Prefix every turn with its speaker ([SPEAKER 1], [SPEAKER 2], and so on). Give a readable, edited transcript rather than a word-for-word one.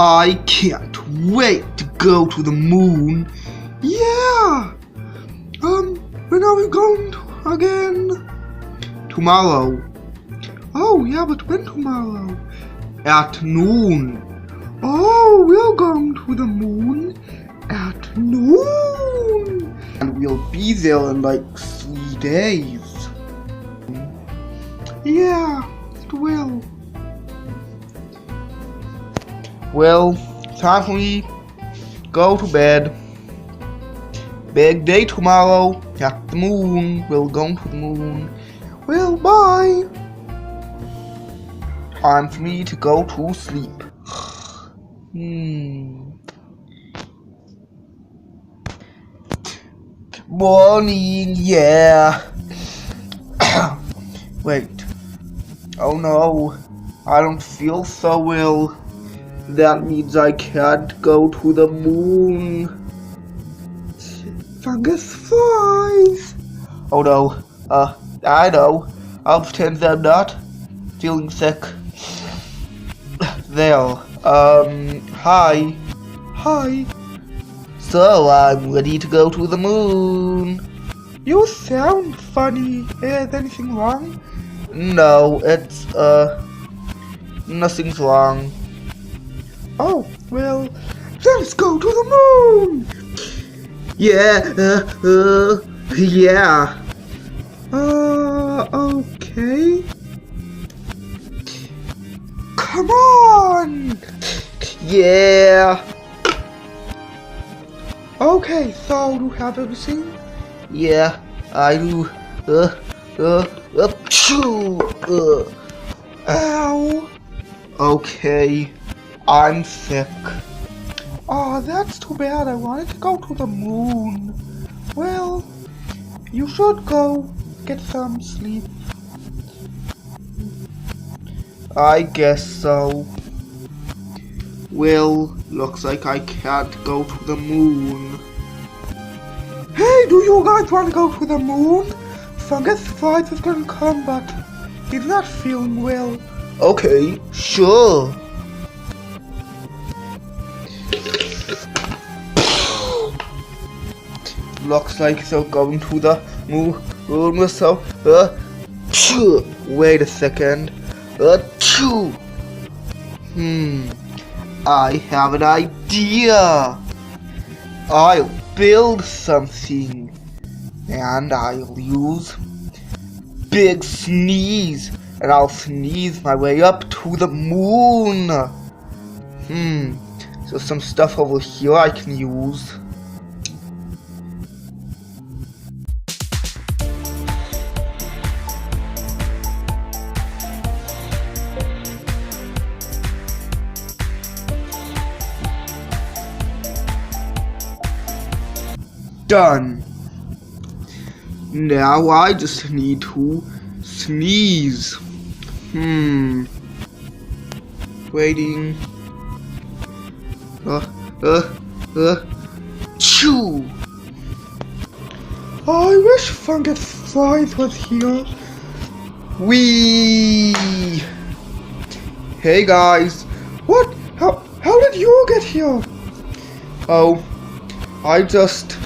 [SPEAKER 1] I can't wait to go to the moon. Yeah. When are we going to again? Tomorrow. Oh, yeah, but when tomorrow? At noon. Oh, we're going to the moon at noon. And we'll be there in like 3 days. Yeah, it will. Well, time for me. Go to bed. Big day tomorrow at the moon. We're going to the moon. Well, bye. Time for me to go to sleep. Morning, yeah. Wait. Oh no. I don't feel so well. That means I can't go to the moon. Fungus flies. Oh no. I know. I'll pretend that I'm not feeling sick. There. Hi. Hi. So, I'm ready to go to the moon. You sound funny. Is anything wrong? No, it's, nothing's wrong. Oh, well, let's go to the moon! Yeah, yeah. Okay. Come on! Yeah. Okay, so do you have everything? Yeah, I do. Ow. Okay, I'm sick. Oh, that's too bad. I wanted to go to the moon. Well, you should go get some sleep. I guess so. Well, looks like I can't go to the moon. Hey, do you guys want to go to the moon? Fungus Flies is gonna come, but he's not feeling well. Okay, sure. Looks like they're going to the moon, so, wait a second. I have an idea. I'll build something, and I'll use Big Sneeze, and I'll sneeze my way up to the moon. So some stuff over here I can use. Done. Now I just need to sneeze. Waiting. Chew. I wish Fungus Flies was here. Wee. Hey guys. What? How did you get here? Oh, I just